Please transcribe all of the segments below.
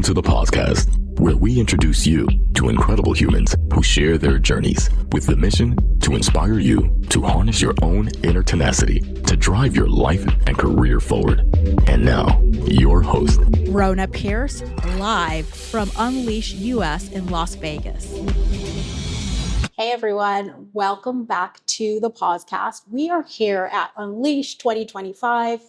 Welcome to the POScast, where we introduce you to incredible humans who share their journeys with the mission to inspire you to harness your own inner tenacity to drive your life and career forward. And now, your host, Rona Pierce, live from Unleash US in Las Vegas. Hey everyone, welcome back to the POScast. We are here at Unleash 2025,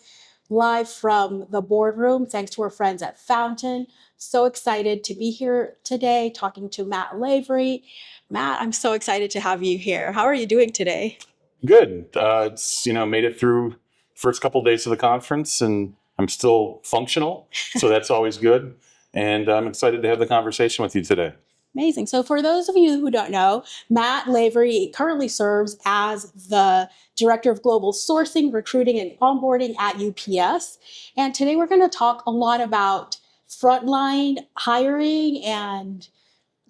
live from the boardroom, thanks to our friends at Fountain. So excited to be here today talking to Matt Lavery. Matt, I'm so excited to have you here. How are you doing today? Good. It's made it through first couple of days of the conference, and I'm still functional, so that's always good. And I'm excited to have the conversation with you today. Amazing. So for those of you who don't know, Matt Lavery currently serves as the Director of Global Sourcing, Recruiting, and Onboarding at UPS. And today we're going to talk a lot about frontline hiring and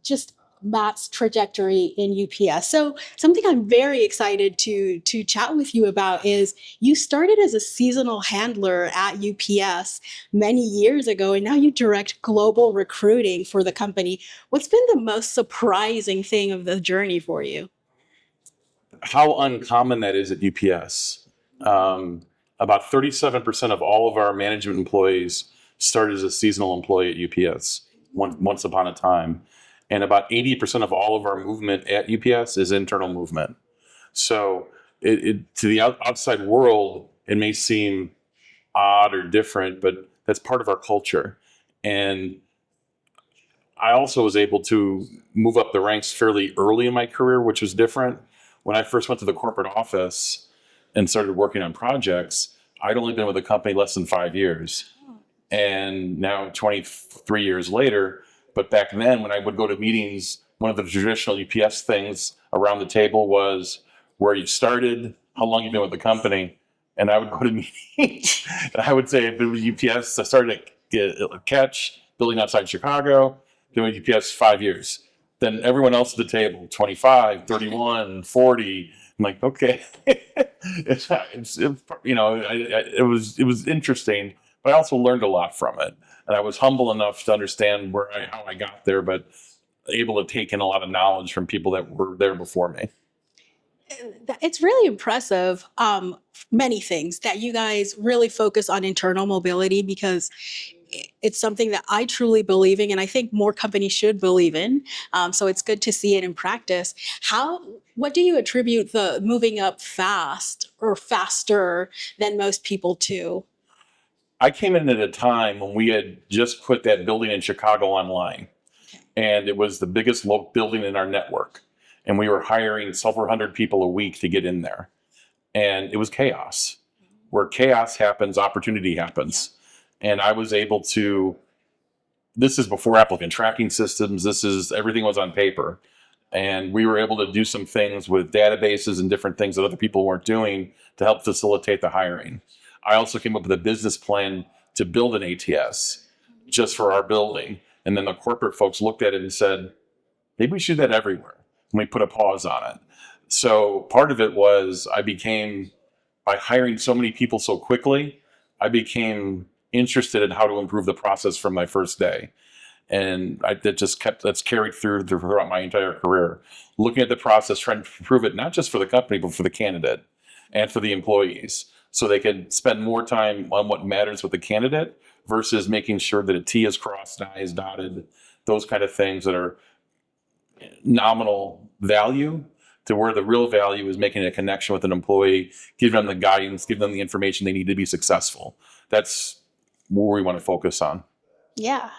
just Matt's trajectory in UPS. So something I'm very excited to chat with you about is you started as a seasonal handler at UPS many years ago, and now you direct global recruiting for the company. What's been the most surprising thing of the journey for you? How uncommon that is at UPS. About 37% of all of our management employees started as a seasonal employee at UPS once upon a time. And about 80% of all of our movement at UPS is internal movement. So to the outside world, it may seem odd or different, but that's part of our culture. And I also was able to move up the ranks fairly early in my career, which was different. When I first went to the corporate office and started working on projects, I'd only been with the company less than 5 years. And now 23 years later, but back then, when I would go to meetings, one of the traditional UPS things around the table was where you started, how long you've been with the company. And I would go to meetings, and I would say, I've been with UPS. I started at Catch, building outside Chicago, been with UPS 5 years. Then everyone else at the table, 25, 31, 40. I'm like, okay. It was interesting, but I also learned a lot from it. And I was humble enough to understand how I got there, but able to take in a lot of knowledge from people that were there before me. It's really impressive, many things, that you guys really focus on internal mobility, because it's something that I truly believe in, and I think more companies should believe in. So it's good to see it in practice. What do you attribute the moving up fast or faster than most people to? I came in at a time when we had just put that building in Chicago online. And it was the biggest building in our network. And we were hiring several hundred people a week to get in there. And it was chaos. Where chaos happens, opportunity happens. And I was able to, this is before applicant tracking systems, everything was on paper. And we were able to do some things with databases and different things that other people weren't doing to help facilitate the hiring. I also came up with a business plan to build an ATS just for our building. And then the corporate folks looked at it and said, maybe we should do that everywhere. And we put a pause on it. So part of it was by hiring so many people so quickly, I became interested in how to improve the process from my first day. And that's carried throughout my entire career. Looking at the process, trying to improve it, not just for the company, but for the candidate and for the employees, so they can spend more time on what matters with the candidate versus making sure that a T is crossed, an I is dotted, those kind of things that are nominal value, to where the real value is making a connection with an employee, giving them the guidance, giving them the information they need to be successful. That's where we want to focus on. Yeah.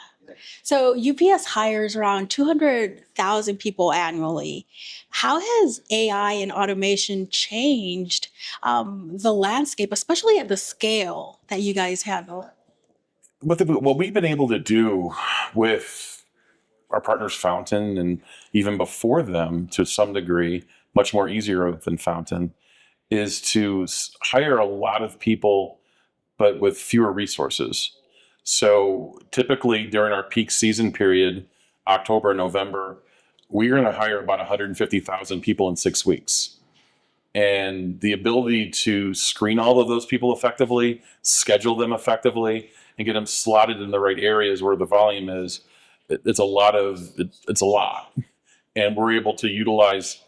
So UPS hires around 200,000 people annually. How has AI and automation changed the landscape, especially at the scale that you guys handle? What we've been able to do with our partners Fountain, and even before them to some degree, much more easier than Fountain, is to hire a lot of people, but with fewer resources. So typically during our peak season period, October and November, we're going to hire about 150,000 people in 6 weeks. And the ability to screen all of those people effectively, schedule them effectively, and get them slotted in the right areas where the volume is, it's a lot. And we're able to utilize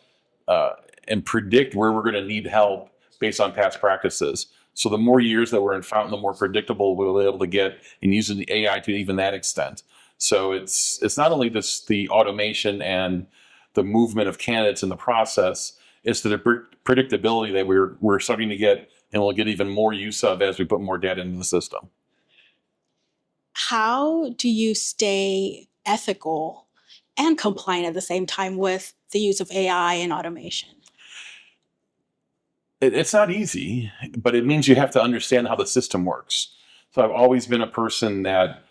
and predict where we're going to need help based on past practices. So the more years that we're in Fountain, the more predictable we'll be able to get in using the AI to even that extent. So it's not only just the automation and the movement of candidates in the process, it's the predictability that we're starting to get and we'll get even more use of as we put more data into the system. How do you stay ethical and compliant at the same time with the use of AI and automation? It's not easy, but it means you have to understand how the system works. So I've always been a person that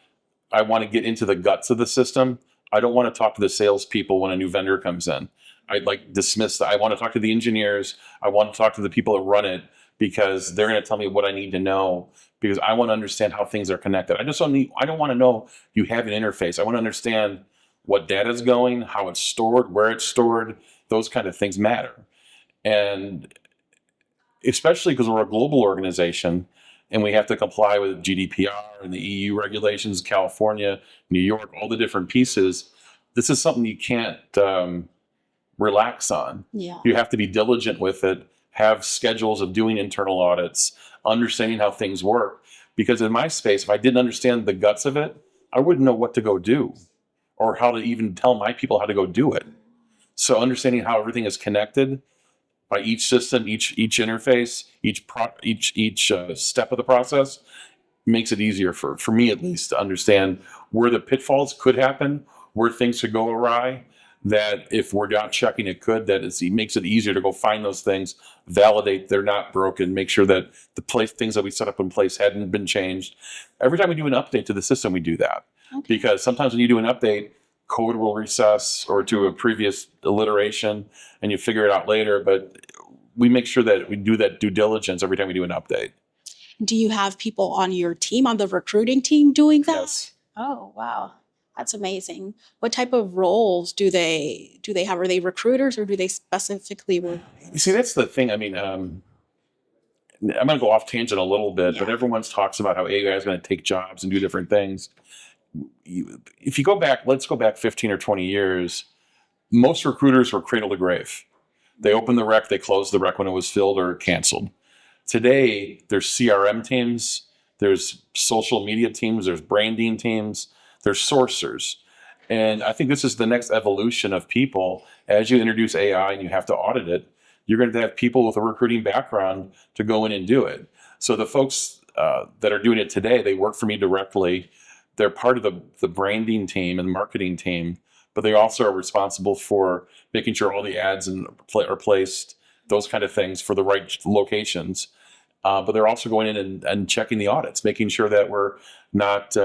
I want to get into the guts of the system. I don't want to talk to the salespeople when a new vendor comes in. I'd like dismiss that. I want to talk to the engineers. I want to talk to the people that run it because they're going to tell me what I need to know because I want to understand how things are connected. I don't want to know you have an interface. I want to understand what data is going, how it's stored, where it's stored. Those kind of things matter. And especially because we're a global organization and we have to comply with GDPR and the EU regulations, California, New York, all the different pieces. This is something you can't relax on. Yeah. You have to be diligent with it, have schedules of doing internal audits, understanding how things work. Because in my space, if I didn't understand the guts of it, I wouldn't know what to go do or how to even tell my people how to go do it. So understanding how everything is connected by each system, each interface, each step of the process makes it easier for me at least to understand where the pitfalls could happen, where things could go awry, that if we're not checking it could, that it makes it easier to go find those things, validate they're not broken, make sure that things that we set up in place hadn't been changed. Every time we do an update to the system, we do that. Okay. Because sometimes when you do an update, code will recess or to a previous iteration and you figure it out later, but we make sure that we do that due diligence every time we do an update. Do you have people on your team, on the recruiting team doing that? Yes. Oh, wow. That's amazing. What type of roles do they have? Are they recruiters or do they specifically work? You see, that's the thing. I mean, I'm going to go off tangent a little bit, but everyone talks about how AI is going to take jobs and do different things. If you go back, let's go back 15 or 20 years, most recruiters were cradle to grave. They opened the rec, they closed the rec when it was filled or canceled. Today, there's CRM teams, there's social media teams, there's branding teams, there's sourcers. And I think this is the next evolution of people. As you introduce AI and you have to audit it, you're going to have people with a recruiting background to go in and do it. So the folks that are doing it today, they work for me directly. They're part of the branding team and marketing team, but they also are responsible for making sure all the ads are placed, those kind of things for the right locations. But they're also going in and checking the audits, making sure that we're not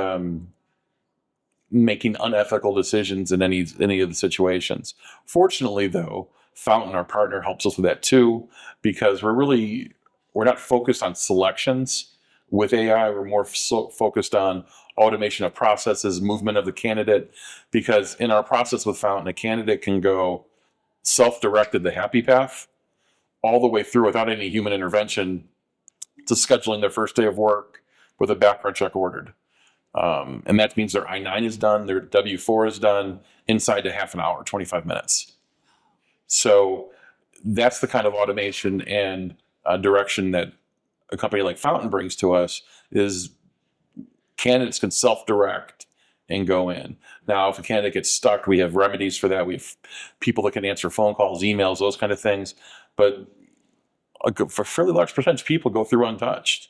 making unethical decisions in any of the situations. Fortunately, though, Fountain, our partner, helps us with that too, because we're not focused on selections with AI. We're more focused on automation of processes, movement of the candidate, because in our process with Fountain, a candidate can go self-directed, the happy path, all the way through without any human intervention to scheduling their first day of work with a background check ordered. And that means their I-9 is done, their W-4 is done inside a half an hour, 25 minutes. So that's the kind of automation and direction that a company like Fountain brings to us, is candidates can self-direct and go in. Now, if a candidate gets stuck, we have remedies for that. We have people that can answer phone calls, emails, those kind of things. But for a fairly large percentage, people go through untouched.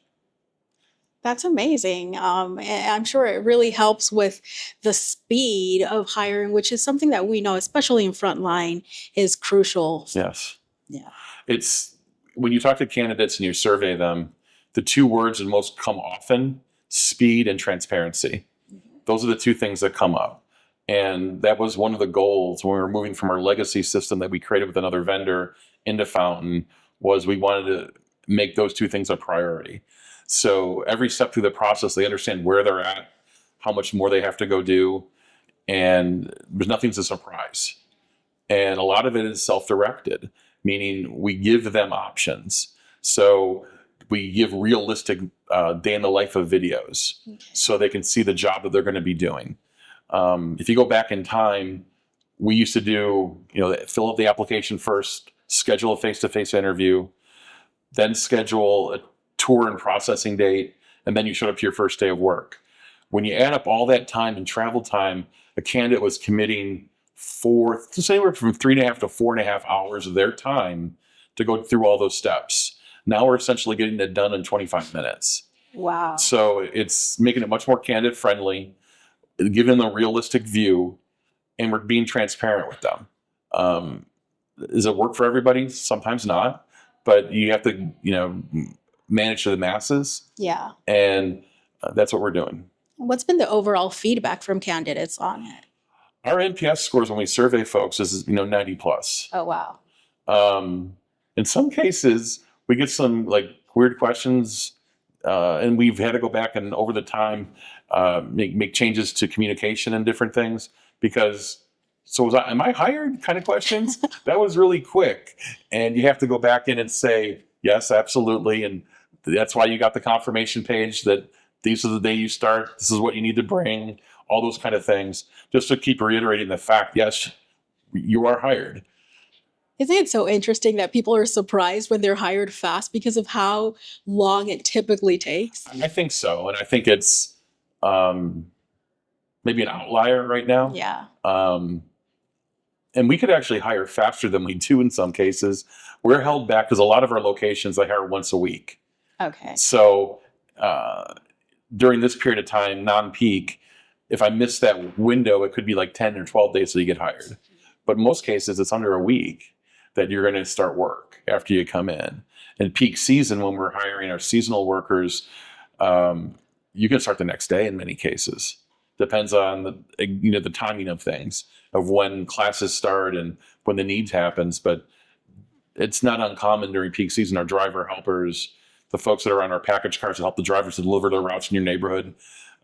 That's amazing. And I'm sure it really helps with the speed of hiring, which is something that we know, especially in frontline, is crucial. Yes. Yeah. It's when you talk to candidates and you survey them, the two words that most come often, speed and transparency. Those are the two things that come up. And that was one of the goals when we were moving from our legacy system that we created with another vendor into Fountain, was we wanted to make those two things a priority. So every step through the process, they understand where they're at, how much more they have to go do, and there's nothing's a surprise. And a lot of it is self-directed. meaning we give them options. So we give realistic day in the life of videos so they can see the job that they're going to be doing. If you go back in time, we used to do, fill out the application first, schedule a face-to-face interview, then schedule a tour and processing date, and then you showed up to your first day of work. When you add up all that time and travel time, a candidate was committing anywhere from 3.5 to 4.5 hours of their time to go through all those steps. Now we're essentially getting it done in 25 minutes. Wow. So it's making it much more candidate friendly, giving them a realistic view, and we're being transparent with them. Does it work for everybody? Sometimes not, but you have to, manage the masses. Yeah. And that's what we're doing. What's been the overall feedback from candidates on it? Our NPS scores when we survey folks is, 90 plus. Oh, wow. In some cases, we get some weird questions, and we've had to go back and over the time make changes to communication and different things because. So am I hired kind of questions? That was really quick. And you have to go back in and say, yes, absolutely. And that's why you got the confirmation page that these are the day you start. This is what you need to bring, all those kind of things, just to keep reiterating the fact, yes, you are hired. Isn't it so interesting that people are surprised when they're hired fast because of how long it typically takes? I think so. And I think it's maybe an outlier right now. Yeah. And we could actually hire faster than we do in some cases. We're held back because a lot of our locations, I hire once a week. Okay. So during this period of time, non-peak, if I miss that window, it could be 10 or 12 days till you get hired. But in most cases, it's under a week that you're going to start work after you come in. In peak season, when we're hiring our seasonal workers, you can start the next day in many cases. Depends on the timing of things, of when classes start and when the needs happens. But it's not uncommon during peak season. Our driver helpers, the folks that are on our package cars to help the drivers to deliver their routes in your neighborhood,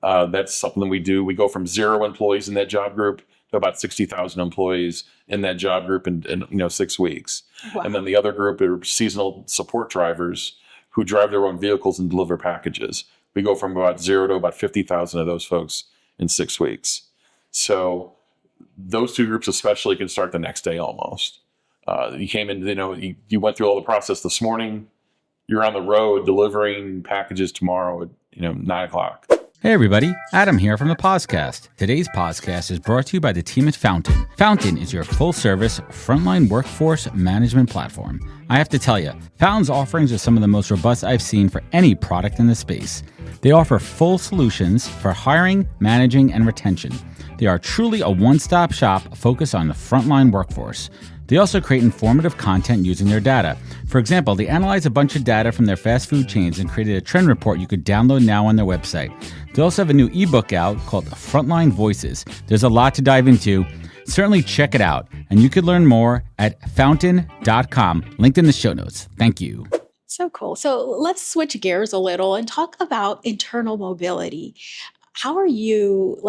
that's something we do. We go from 0 employees in that job group to about 60,000 employees in that job group in 6 weeks. Wow. And then the other group are seasonal support drivers who drive their own vehicles and deliver packages. We go from about 0 to about 50,000 of those folks in 6 weeks. So those two groups especially can start the next day almost. You came in, you went through all the process this morning. You're on the road delivering packages tomorrow at 9:00. Hey everybody, Adam here from the POScast. Today's POScast is brought to you by the team at Fountain. Fountain is your full-service frontline workforce management platform. I have to tell you, Fountain's offerings are some of the most robust I've seen for any product in the space. They offer full solutions for hiring, managing, and retention. They are truly a one-stop shop focused on the frontline workforce. They also create informative content using their data. For example, they analyze a bunch of data from their fast food chains and created a trend report you could download now on their website. They also have a new ebook out called Frontline Voices. There's a lot to dive into. Certainly check it out. And you can learn more at fountain.com, linked in the show notes. Thank you. So cool. So let's switch gears a little and talk about internal mobility. How are you,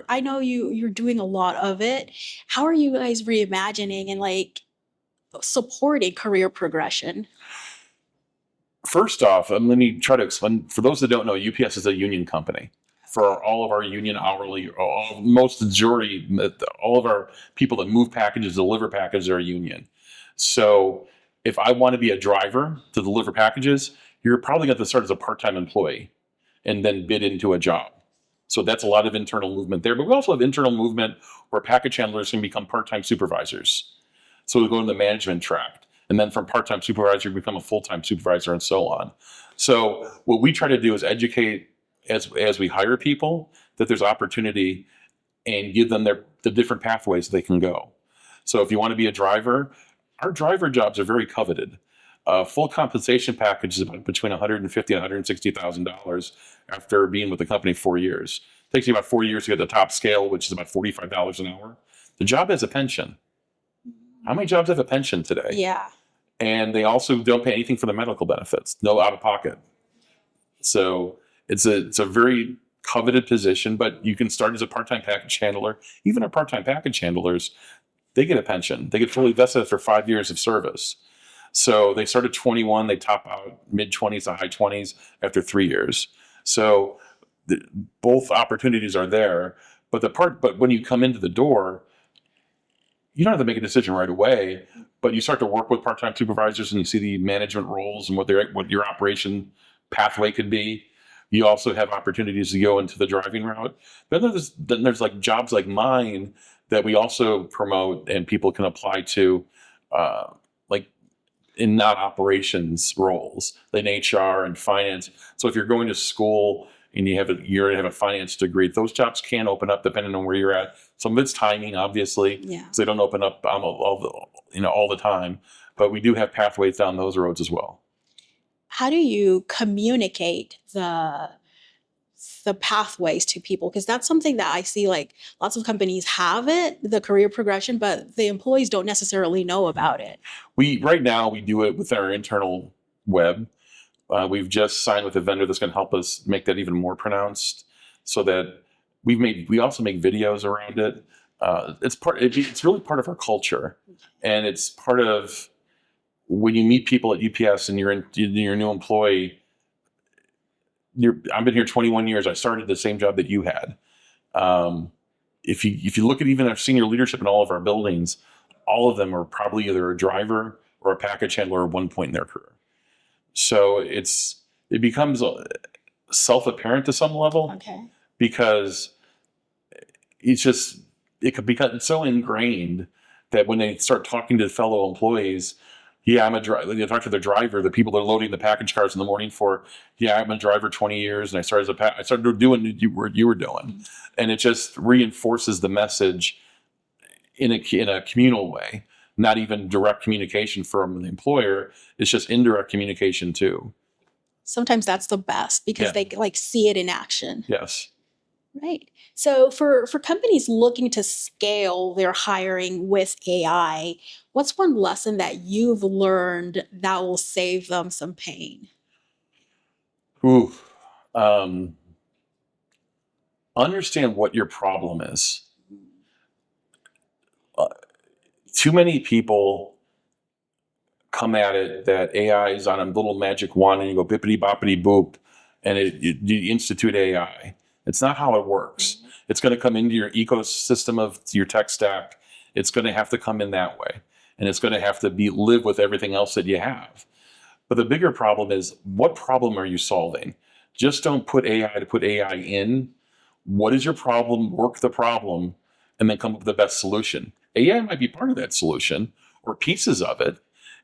I know you're doing a lot of it. How are you guys reimagining and supporting career progression? First off, let me try to explain. For those that don't know, UPS is a union company. For all of our union hourly, majority, all of our people that move packages, deliver packages are a union. So if I want to be a driver to deliver packages, you're probably going to start as a part-time employee and then bid into a job. So that's a lot of internal movement there. But we also have internal movement where package handlers can become part-time supervisors. So we go in the management track. And then from part-time supervisor, you become a full-time supervisor and so on. So what we try to do is educate as we hire people that there's opportunity and give them the different pathways they can go. So if you want to be a driver, our driver jobs are very coveted. Full compensation package is about between $150,000 and $160,000 after being with the company 4 years. It takes you about 4 years to get the top scale, which is about $45 an hour. The job has a pension. How many jobs have a pension today? Yeah. And they also don't pay anything for the medical benefits, no out of pocket. So it's a very coveted position, but you can start as a part-time package handler. Even our part-time package handlers, they get a pension. They get fully vested after 5 years of service. So they start at 21, they top out mid-20s to high 20s after 3 years. So both opportunities are there. But when you come into the door, you don't have to make a decision right away, but you start to work with part-time supervisors and you see the management roles and what your operation pathway could be. You also have opportunities to go into the driving route. Then there's like jobs like mine that we also promote and people can apply to, like in non-operations roles, in HR and finance. So if you're going to school and you have a finance degree, those jobs can open up depending on where you're at. Some of it's timing, obviously, because they don't open up all the time. But we do have pathways down those roads as well. How do you communicate the pathways to people? Because that's something that I see, like lots of companies have the career progression, but the employees don't necessarily know about it. Right now we do it with our internal web. We've just signed with a vendor that's going to help us make that even more pronounced, so that we also make videos around it. It's really part of our culture, and it's part of when you meet people at UPS and you're a new employee. I've been here 21 years. I started the same job that you had. If you look at even our senior leadership in all of our buildings, all of them are probably either a driver or a package handler at one point in their career. So it becomes self-apparent to some level, because it could become so ingrained that when they start talking to fellow employees, I'm a driver. They talk to their driver, the people that are loading the package cars in the morning for, I'm a driver 20 years, and I started doing what you were doing, and it just reinforces the message in a communal way. Not even direct communication from the employer. It's just indirect communication too. Sometimes that's the best because they like see it in action. Yes. Right. So for companies looking to scale their hiring with AI, what's one lesson that you've learned that will save them some pain? Understand what your problem is. Too many people come at it that AI is on a little magic wand and you go bippity boppity boop and you institute AI. It's not how it works. It's going to come into your ecosystem of your tech stack. It's going to have to come in that way. And it's going to have to live with everything else that you have. But the bigger problem is, what problem are you solving? Just don't put AI to put AI in. What is your problem? Work the problem and then come up with the best solution. AI might be part of that solution or pieces of it.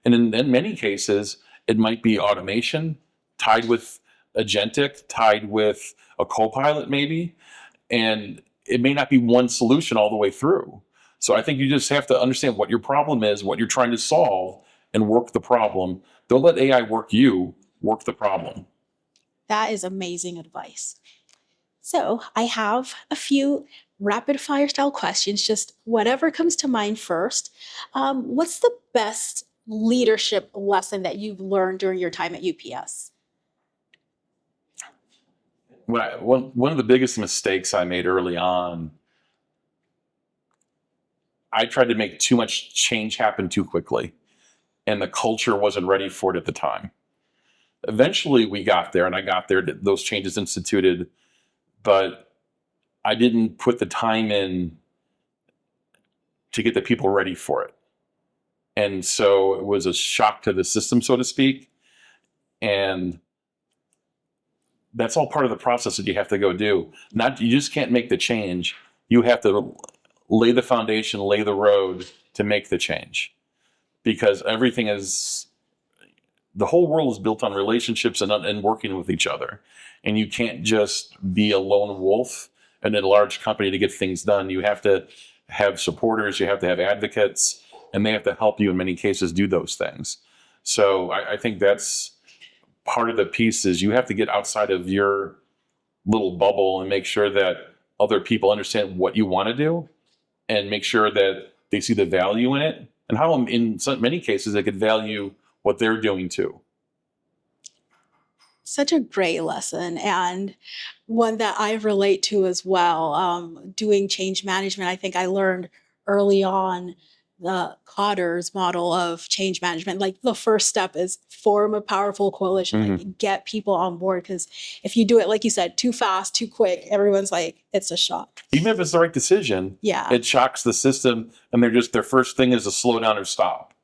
And in many cases, it might be automation tied with agentic, tied with a co-pilot maybe. And it may not be one solution all the way through. So I think you just have to understand what your problem is, what you're trying to solve, and work the problem. Don't let AI work you, work the problem. That is amazing advice. So I have a few rapid fire style questions, just whatever comes to mind first. What's the best leadership lesson that you've learned during your time at UPS? One of the biggest mistakes I made early on, I tried to make too much change happen too quickly, and the culture wasn't ready for it at the time. Eventually we got there, and I got there, those changes instituted, but I didn't put the time in to get the people ready for it. And so it was a shock to the system, so to speak. And that's all part of the process that you have to go do. You just can't make the change. You have to lay the foundation, lay the road to make the change. Because the whole world is built on relationships and working with each other. And you can't just be a lone wolf in a large company to get things done. You have to have supporters, you have to have advocates, and they have to help you in many cases do those things. So I think that's part of the piece, is you have to get outside of your little bubble and make sure that other people understand what you want to do and make sure that they see the value in it, and how in many cases they could value what they're doing too. Such a great lesson, and one that I relate to as well. Doing change management, I think I learned early on the Cotter's model of change management. Like the first step is form a powerful coalition, like get people on board. Because if you do it, like you said, too fast, too quick, everyone's like, it's a shock. Even if it's the right decision, it shocks the system, and their first thing is to slow down or stop.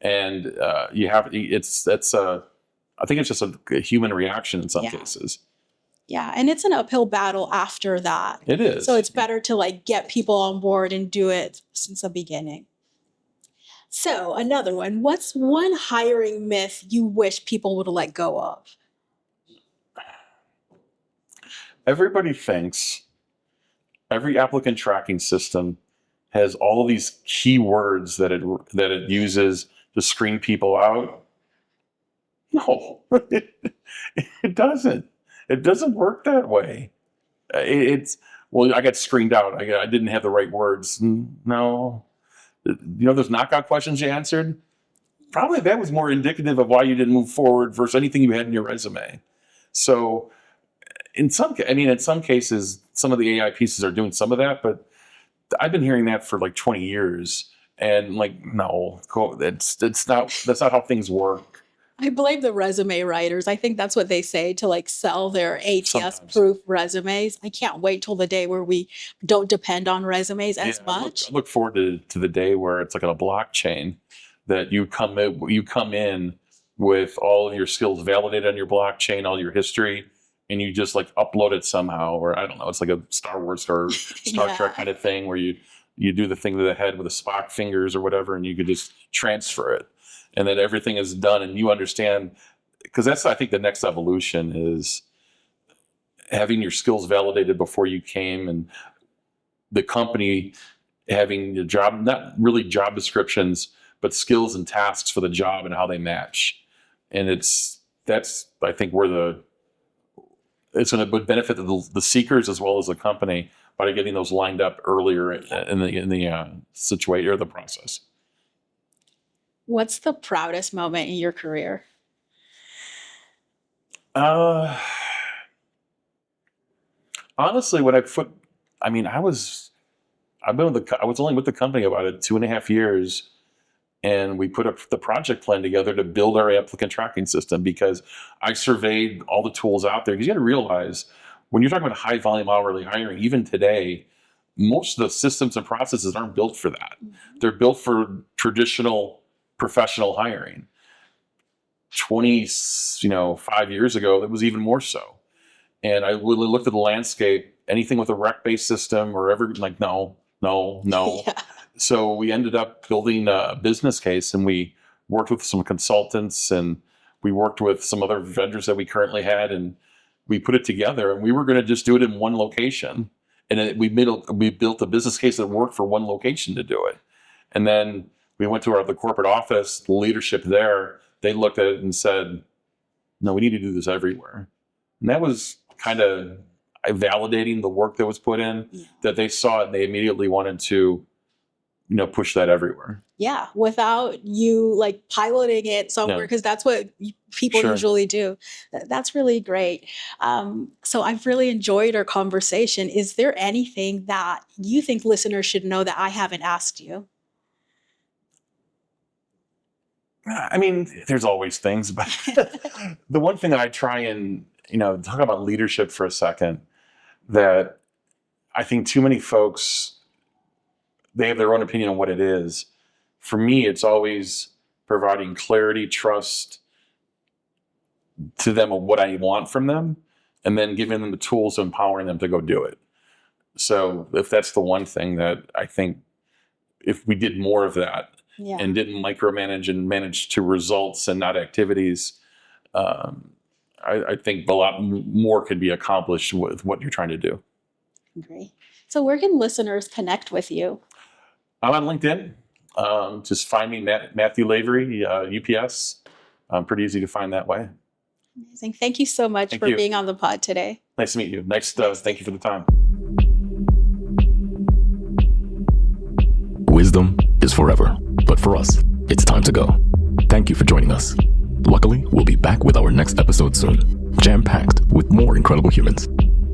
And I think it's just a human reaction in some cases. Yeah, and it's an uphill battle after that. It is. So it's better to like get people on board and do it since the beginning. So another one, what's one hiring myth you wish people would let go of? Everybody thinks every applicant tracking system has all of these keywords that it uses to screen people out. No, it doesn't. It doesn't work that way. I got screened out. I didn't have the right words. No. Those knockout questions you answered? Probably that was more indicative of why you didn't move forward versus anything you had in your resume. So in some cases, some of the AI pieces are doing some of that, but I've been hearing that for like 20 years. And like, no, that's not how things work. I blame the resume writers. I think that's what they say to like sell their ATS-proof resumes. I can't wait till the day where we don't depend on resumes as much. I look forward to the day where it's like on a blockchain that you come in with all of your skills validated on your blockchain, all your history, and you just like upload it somehow, or I don't know, it's like a Star Wars or Star Trek kind of thing where you do the thing to the head with the Spock fingers or whatever, and you could just transfer it. And then everything is done, and you understand, because that's, I think, the next evolution is having your skills validated before you came, and the company having the job, not really job descriptions, but skills and tasks for the job and how they match. And that's I think where it's going to benefit the seekers as well as the company by getting those lined up earlier in the situation or the process. What's the proudest moment in your career? Honestly, when I was only with the company about 2.5 years, and we put up the project plan together to build our applicant tracking system because I surveyed all the tools out there. Because you got to realize, when you're talking about high volume hourly hiring, even today, most of the systems and processes aren't built for that. They're built for traditional professional hiring. 5 years ago, it was even more so. And I really looked at the landscape, anything with a rec-based system or no. Yeah. So we ended up building a business case, and we worked with some consultants, and we worked with some other vendors that we currently had, and we put it together, and we were going to just do it in one location. And we built a business case that worked for one location to do it. And then we went to the corporate office, the leadership there, they looked at it and said, no, we need to do this everywhere. And that was kind of validating the work that was put in, that they saw it and they immediately wanted to, push that everywhere. Yeah, without you like piloting it somewhere, because that's what people usually do. That's really great. So I've really enjoyed our conversation. Is there anything that you think listeners should know that I haven't asked you? There's always things, but the one thing I try and, talk about leadership for a second, that I think too many folks, they have their own opinion on what it is. For me, it's always providing clarity, trust to them of what I want from them, and then giving them the tools, empowering them to go do it. So if that's the one thing that I think, if we did more of that, and didn't micromanage and manage to results and not activities, I think a lot more could be accomplished with what you're trying to do. Great. So where can listeners connect with you? I'm on LinkedIn. Just find me, Matthew Lavery, UPS. Pretty easy to find that way. Amazing. Thank you so much for being on the pod today. Nice to meet you. Thank you for the time. Wisdom is forever, but for us, it's time to go. Thank you for joining us. Luckily, we'll be back with our next episode soon, jam-packed with more incredible humans.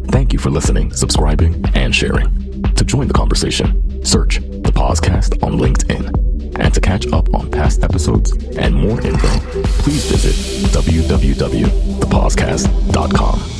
Thank you for listening, subscribing, and sharing. To join the conversation, search the POScast on LinkedIn. And to catch up on past episodes and more info, please visit www.theposcast.com.